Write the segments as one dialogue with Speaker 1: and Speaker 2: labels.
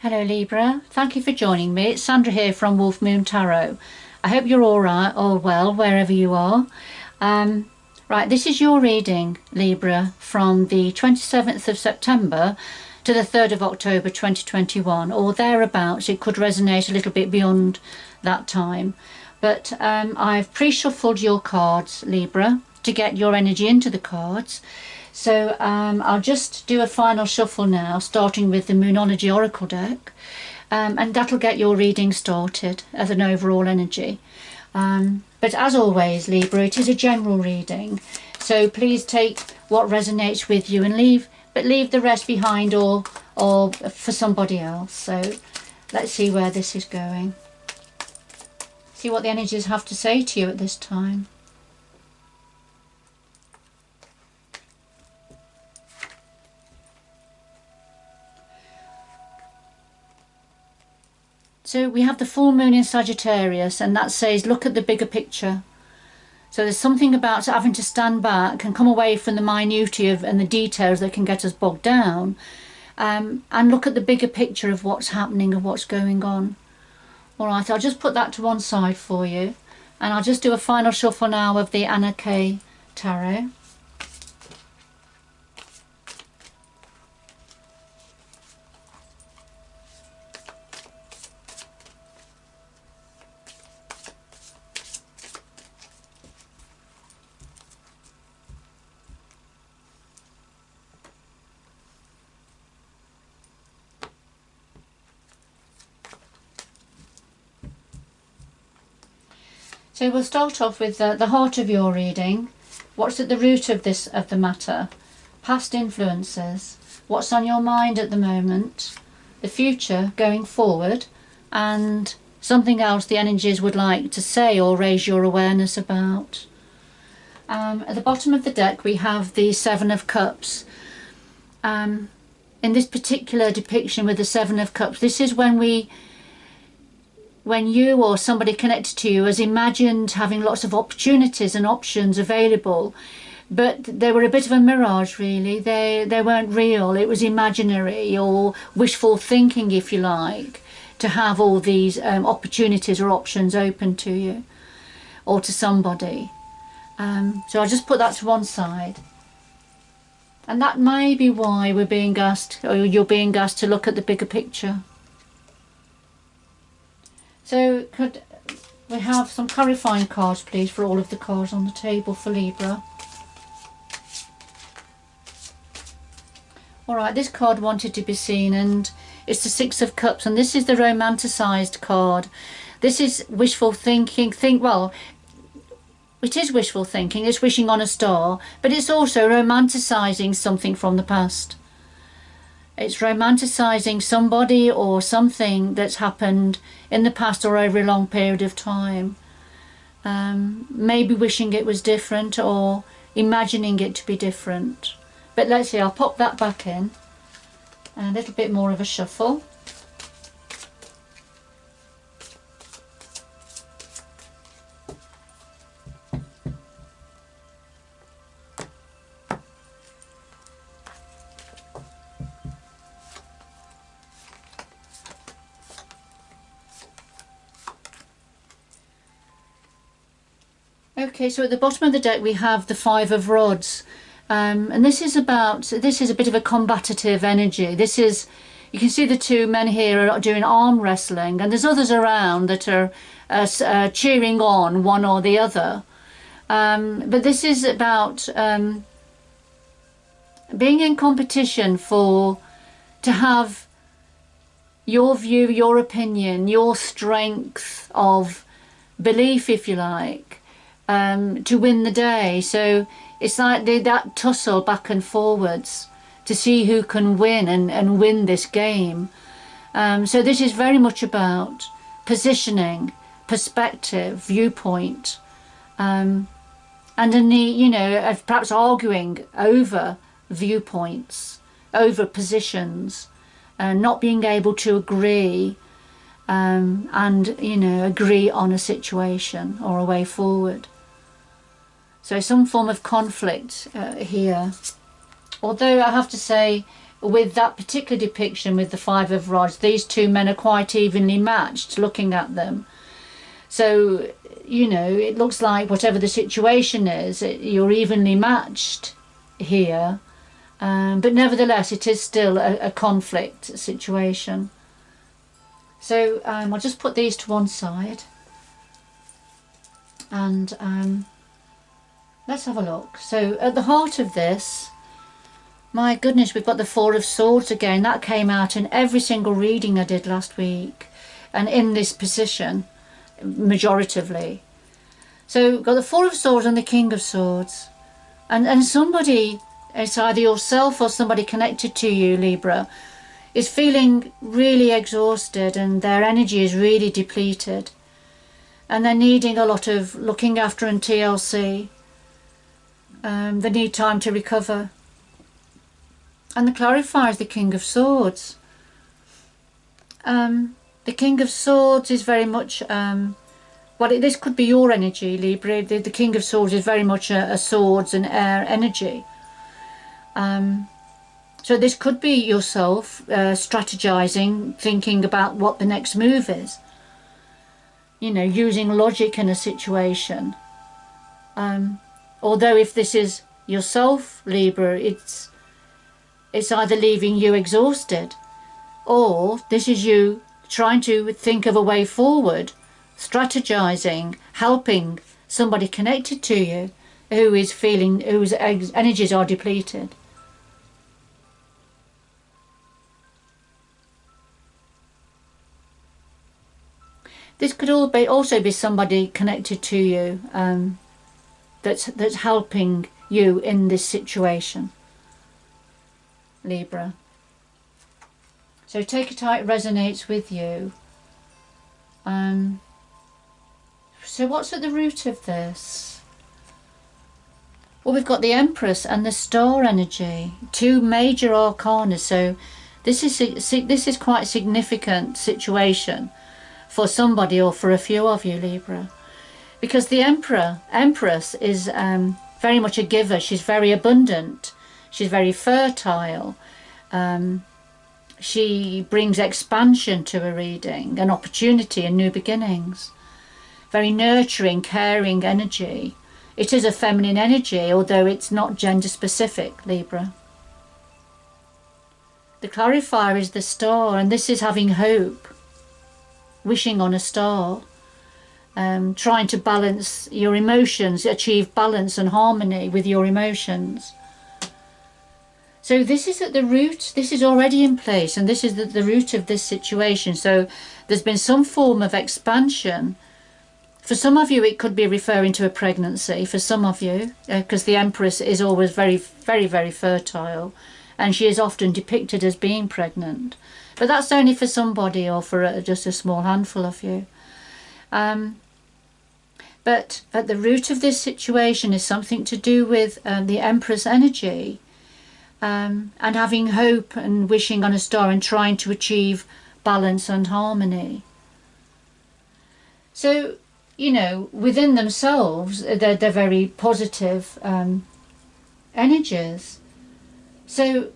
Speaker 1: Hello Libra, thank you for joining me. It's Sandra here from Wolf Moon Tarot. I hope you're all right, all well, wherever you are. Right, this is your reading, Libra, from the 27th of September to the 3rd of October 2021, or thereabouts. It could resonate a little bit beyond that time. But I've pre-shuffled your cards, Libra, to get your energy into the cards. So I'll just do a final shuffle now, starting with the Moonology Oracle deck, and that'll get your reading started as an overall energy. But as always, Libra, it is a general reading, so please take what resonates with you and leave the rest behind or for somebody else. So let's see where this is going. See what the energies have to say to you at this time. So we have the full moon in Sagittarius, and that says look at the bigger picture. So there's something about having to stand back and come away from the minutiae and the details that can get us bogged down, and look at the bigger picture of what's happening, of what's going on. Alright, I'll just put that to one side for you, and I'll just do a final shuffle now of the Anna K Tarot. So we'll start off with the heart of your reading. What's at the root of the matter? Past influences. What's on your mind at the moment? The future going forward, and something else the energies would like to say or raise your awareness about. At the bottom of the deck we have the Seven of Cups. In this particular depiction with the Seven of Cups, this is when you or somebody connected to you has imagined having lots of opportunities and options available, but they were a bit of a mirage, really. They weren't real. It was imaginary or wishful thinking, if you like, to have all these opportunities or options open to you or to somebody. So I'll just put that to one side. And that may be why we're being asked, or you're being asked, to look at the bigger picture. So could we have some clarifying cards, please, for all of the cards on the table for Libra? Alright, this card wanted to be seen, and it's the Six of Cups, and this is the romanticised card. This is wishful thinking. Well, it is wishful thinking, it's wishing on a star, but it's also romanticising something from the past. It's romanticising somebody or something that's happened in the past or over a long period of time. Maybe wishing it was different or imagining it to be different. But let's see, I'll pop that back in. A little bit more of a shuffle. Okay, so at the bottom of the deck we have the Five of Rods, and this is a bit of a combative energy. This is, you can see the two men here are doing arm wrestling, and there's others around that are cheering on one or the other. But this is about being in competition to have your view, your opinion, your strength of belief, if you like, to win the day. So it's like that tussle back and forwards to see who can win and win this game. So this is very much about positioning, perspective, viewpoint, and perhaps arguing over viewpoints, over positions, not being able to agree, and agree on a situation or a way forward. So some form of conflict here. Although I have to say with that particular depiction with the Five of Rods, these two men are quite evenly matched looking at them. So, you know, it looks like whatever the situation is, you're evenly matched here. But nevertheless, it is still a conflict situation. So I'll just put these to one side. And let's have a look. So at the heart of this, my goodness, we've got the Four of Swords again. That came out in every single reading I did last week. And in this position, majoritively. So we've got the Four of Swords and the King of Swords. And somebody, it's either yourself or somebody connected to you, Libra, is feeling really exhausted and their energy is really depleted. And they're needing a lot of looking after and TLC. They need time to recover. And the clarifier is the King of Swords. The King of Swords is very much, this could be your energy, Libra. The King of Swords is very much a swords and air energy. So this could be yourself strategizing, thinking about what the next move is. You know, using logic in a situation. Although if this is yourself, Libra, it's either leaving you exhausted, or this is you trying to think of a way forward, strategizing, helping somebody connected to you whose energies are depleted. This could also be somebody connected to you that's helping you in this situation, Libra. So take it how it resonates with you. So what's at the root of this? Well, we've got the Empress and the Star energy, two major arcana. So this is quite a significant situation for somebody or for a few of you, Libra, because the Empress is very much a giver. She's very abundant. She's very fertile. She brings expansion to a reading, an opportunity and new beginnings. Very nurturing, caring energy. It is a feminine energy, although it's not gender specific, Libra. The clarifier is the Star, and this is having hope, wishing on a star, trying to balance your emotions, achieve balance and harmony with your emotions. So this is at the root, this is already in place, and this is the root of this situation. So there's been some form of expansion. For some of you, it could be referring to a pregnancy, for some of you, because the Empress is always very, very, very fertile, and she is often depicted as being pregnant. But that's only for somebody or for just a small handful of you. But at the root of this situation is something to do with the Empress energy, and having hope and wishing on a star and trying to achieve balance and harmony. So, you know, within themselves, they're very positive energies. So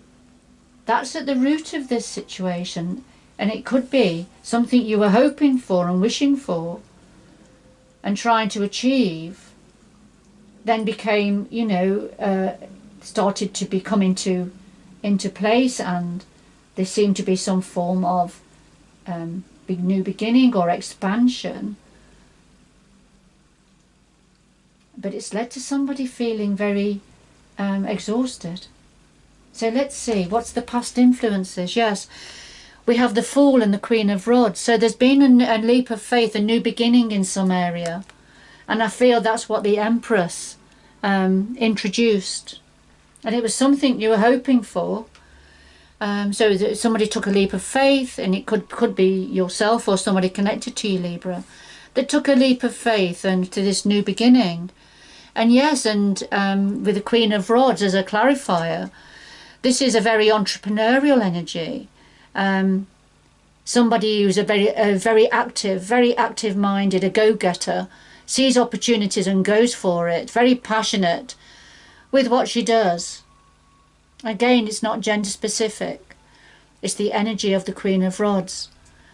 Speaker 1: that's at the root of this situation, and it could be something you were hoping for and wishing for and trying to achieve, then became, you know, started to become into place, and there seemed to be some form of new beginning or expansion. But it's led to somebody feeling very exhausted. So let's see, what's the past influences? Yes, we have the Fool and the Queen of Rods. So there's been a leap of faith, a new beginning in some area. And I feel that's what the Empress introduced. And it was something you were hoping for. So that somebody took a leap of faith, and it could be yourself or somebody connected to you, Libra, that took a leap of faith and to this new beginning. And yes, and with the Queen of Rods as a clarifier, this is a very entrepreneurial energy. Somebody who's a very active-minded, a go-getter, sees opportunities and goes for it, very passionate with what she does. Again, it's not gender specific. It's the energy of the Queen of Rods.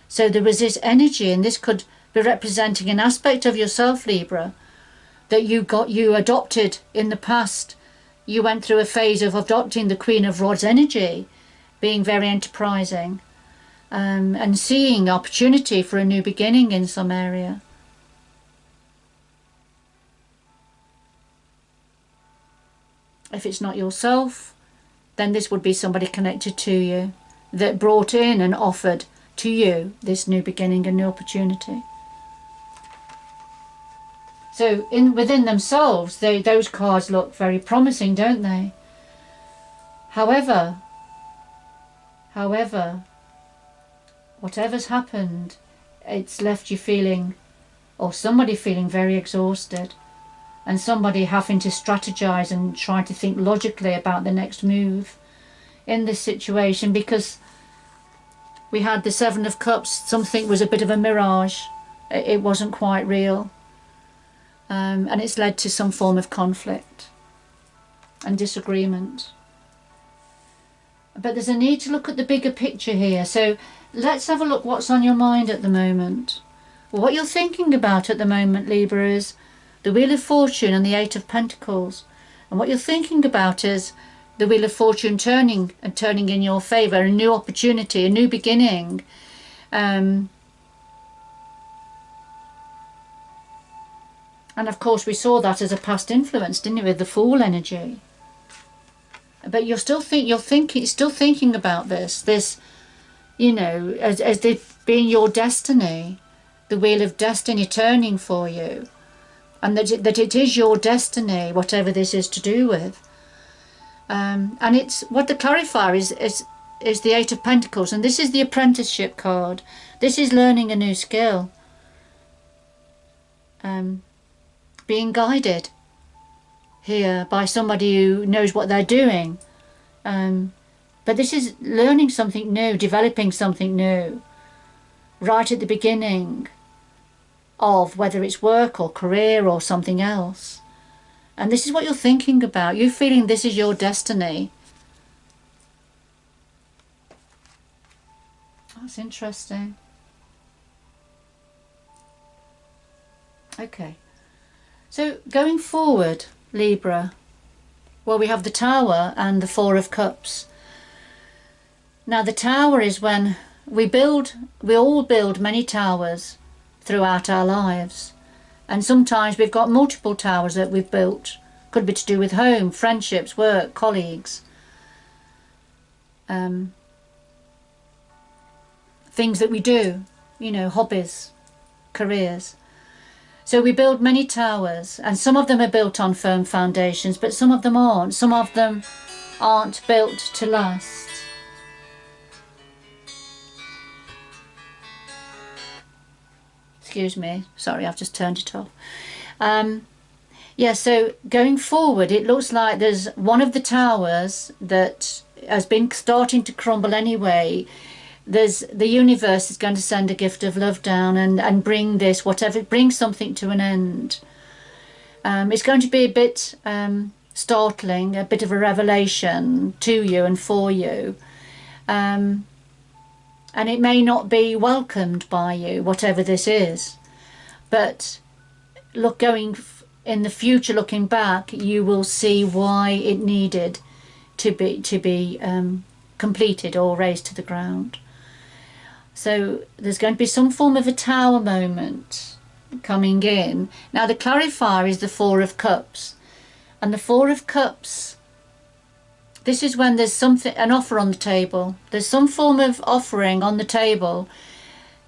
Speaker 1: So there was this energy, and this could be representing an aspect of yourself, Libra, that you adopted in the past. You went through a phase of adopting the Queen of Rods energy, being very enterprising, and seeing opportunity for a new beginning in some area. If it's not yourself, then this would be somebody connected to you that brought in and offered to you this new beginning and new opportunity. So within themselves, those cards look very promising, don't they? However, whatever's happened, it's left you feeling, or somebody feeling, very exhausted, and somebody having to strategize and try to think logically about the next move in this situation, because we had the Seven of Cups. Something was a bit of a mirage. It wasn't quite real. And it's led to some form of conflict and disagreement. But there's a need to look at the bigger picture here. So let's have a look what's on your mind at the moment. Well, what you're thinking about at the moment, Libra, is the Wheel of Fortune and the Eight of Pentacles. And what you're thinking about is the Wheel of Fortune turning in your favour, a new opportunity, a new beginning. And of course we saw that as a past influence, didn't we, with the Fool energy. But you're still thinking about this, you know, as it being your destiny, the Wheel of Destiny turning for you, and that it is your destiny, whatever this is to do with. And it's what the clarifier is the Eight of Pentacles, and this is the apprenticeship card. This is learning a new skill, being guided here by somebody who knows what they're doing. But this is learning something new, developing something new, right at the beginning of whether it's work or career or something else. And this is what you're thinking about. You're feeling this is your destiny. That's interesting. Okay. So going forward, Libra, well, we have the Tower and the Four of Cups. Now the Tower is when we all build many towers throughout our lives. And sometimes we've got multiple towers that we've built. Could be to do with home, friendships, work, colleagues. Things that we do, you know, hobbies, careers. So we build many towers, and some of them are built on firm foundations, but some of them aren't. Some of them aren't built to last. Excuse me, sorry, I've just turned it off. Yeah, so going forward, it looks like there's one of the towers that has been starting to crumble anyway. The universe is going to send a gift of love down and bring this, whatever, bring something to an end. It's going to be a bit startling, a bit of a revelation to you and for you. And it may not be welcomed by you, whatever this is. But look, going in the future, looking back, you will see why it needed to be completed or raised to the ground. So there's going to be some form of a tower moment coming in. Now the clarifier is the Four of Cups. And the Four of Cups, this is when there's an offer on the table. There's some form of offering on the table,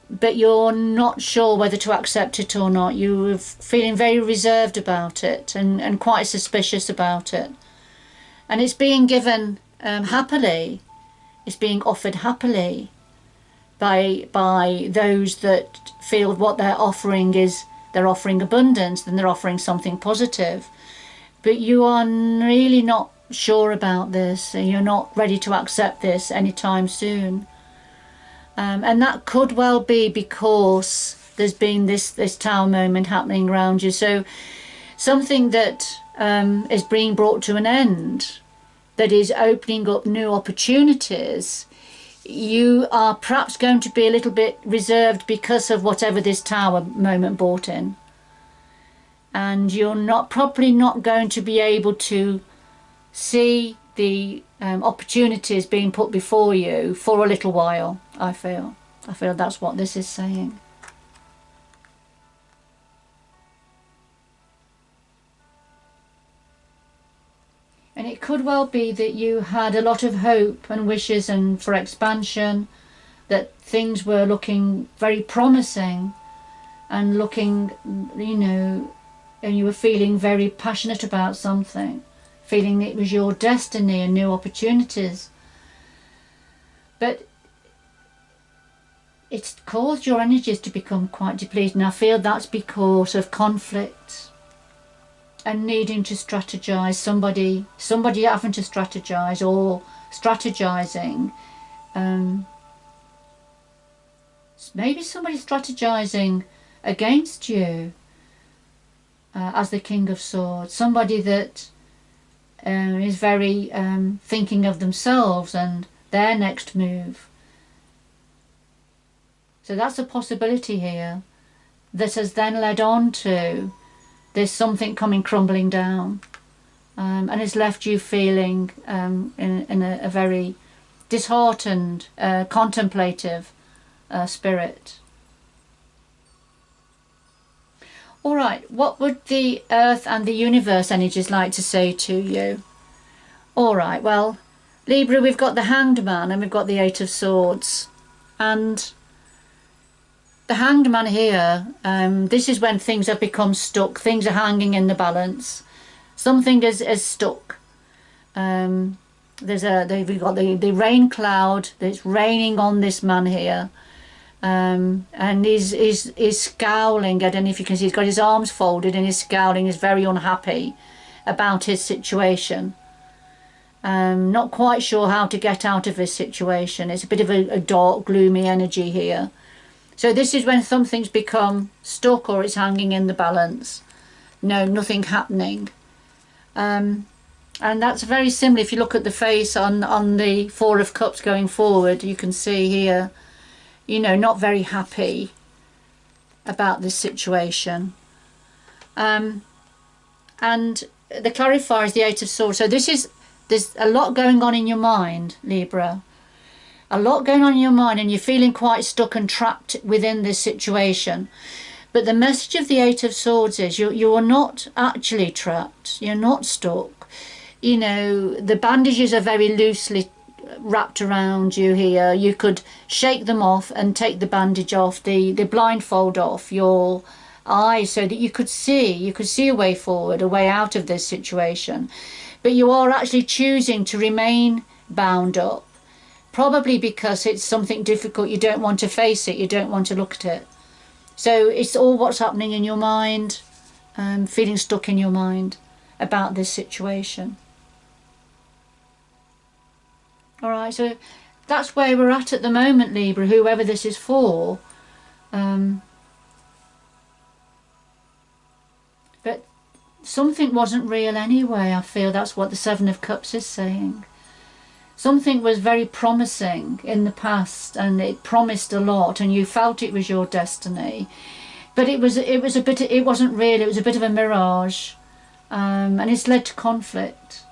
Speaker 1: but you're not sure whether to accept it or not. You're feeling very reserved about it and quite suspicious about it. And it's being given happily. It's being offered happily by those that feel what they're offering is, they're offering abundance, then they're offering something positive. But you are really not sure about this, and you're not ready to accept this anytime soon. And that could well be because there's been this tower moment happening around you. So something that is being brought to an end, that is opening up new opportunities, you are perhaps going to be a little bit reserved because of whatever this Tower moment brought in. And you're probably not going to be able to see the opportunities being put before you for a little while. I feel that's what this is saying. And it could well be that you had a lot of hope and wishes and for expansion, that things were looking very promising and looking, you know, and you were feeling very passionate about something, feeling it was your destiny and new opportunities. But it's caused your energies to become quite depleted, and I feel that's because of conflict and needing to strategize, somebody having to strategize or strategizing. Maybe somebody strategizing against you as the King of Swords, somebody that is very thinking of themselves and their next move. So that's a possibility here that has then led on to there's something coming crumbling down, and has left you feeling in a very disheartened, contemplative spirit. All right, what would the earth and the universe energies like to say to you? All right, well, Libra, we've got the Hanged Man and we've got the Eight of Swords. And the Hanged Man here, this is when things have become stuck. Things are hanging in the balance. Something is stuck. We've got the rain cloud that's raining on this man here. And he's scowling. I don't know if you can see, he's got his arms folded and he's scowling. He's very unhappy about his situation. Not quite sure how to get out of this situation. It's a bit of a dark, gloomy energy here. So this is when something's become stuck or it's hanging in the balance. No, nothing happening. And that's very similar. If you look at the face on the Four of Cups going forward, you can see here, you know, not very happy about this situation. And the clarifier is the Eight of Swords. So there's a lot going on in your mind, Libra. A lot going on in your mind, and you're feeling quite stuck and trapped within this situation. But the message of the Eight of Swords is you are not actually trapped. You're not stuck. You know, the bandages are very loosely wrapped around you here. You could shake them off and take the bandage off, the blindfold off your eyes, so that you could see a way forward, a way out of this situation. But you are actually choosing to remain bound up, probably because it's something difficult. You don't want to face it, you don't want to look at it. So it's all what's happening in your mind, feeling stuck in your mind about this situation. All right, so that's where we're at the moment, Libra, whoever this is for. But something wasn't real anyway, I feel. That's what the Seven of Cups is saying. Something was very promising in the past, and it promised a lot, and you felt it was your destiny. But it wasn't real. It was a bit of a mirage, and it's led to conflict.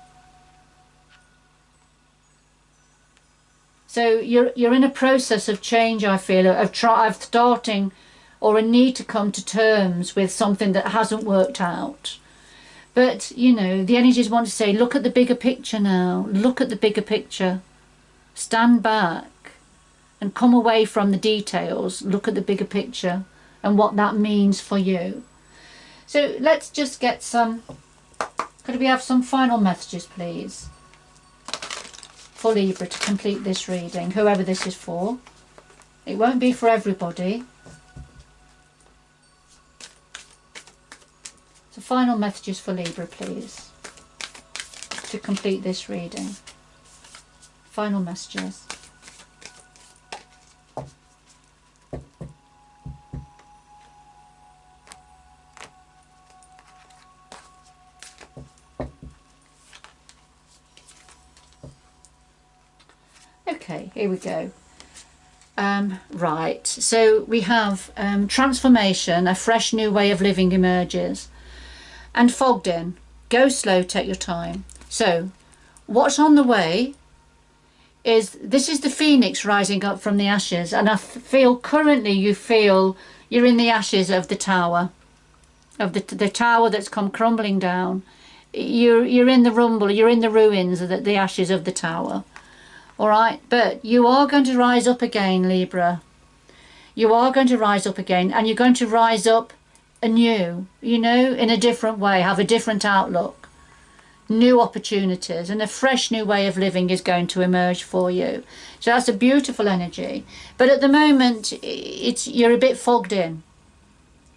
Speaker 1: So you're in a process of change, I feel, of starting, or a need to come to terms with something that hasn't worked out. But, you know, the energies want to say, look at the bigger picture now. Look at the bigger picture. Stand back and come away from the details. Look at the bigger picture and what that means for you. So let's just get some... Could we have some final messages, please, for Libra to complete this reading, whoever this is for. It won't be for everybody. So final messages for Libra, please, to complete this reading. Final messages. Okay, here we go. Right, so we have transformation, a fresh new way of living emerges, and fogged in. Go slow, take your time. So what's on the way is, this is the phoenix rising up from the ashes, and I feel currently you're in the ashes of the tower, of the tower that's come crumbling down. You're in the rumble, you're in the ruins of the ashes of the tower. All right, but you are going to rise up again, Libra. You are going to rise up again, and you're going to rise up anew, you know, in a different way, have a different outlook, new opportunities, and a fresh new way of living is going to emerge for you. So that's a beautiful energy. But at the moment, you're a bit fogged in.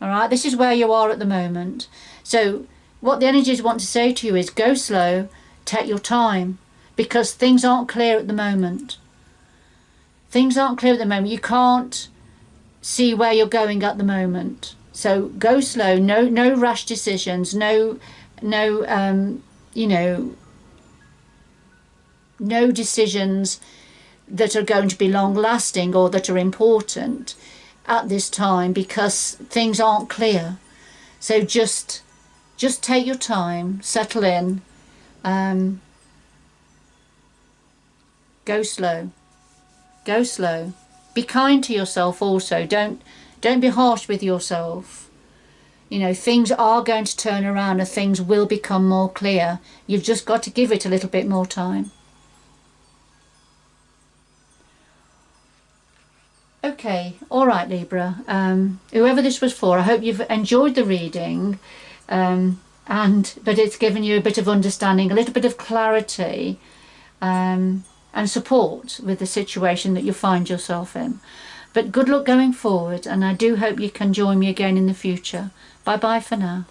Speaker 1: All right, this is where you are at the moment. So what the energies want to say to you is, go slow, take your time, because things aren't clear at the moment. Things aren't clear at the moment. You can't see where you're going at the moment. So go slow, no rash decisions, no decisions that are going to be long lasting or that are important at this time, because things aren't clear. So just take your time, settle in, go slow. Go slow. Be kind to yourself also. Don't be harsh with yourself. You know, things are going to turn around and things will become more clear. You've just got to give it a little bit more time. Okay, all right, Libra. Whoever this was for, I hope you've enjoyed the reading, but it's given you a bit of understanding, a little bit of clarity, and support with the situation that you find yourself in. But good luck going forward, and I do hope you can join me again in the future. Bye bye for now.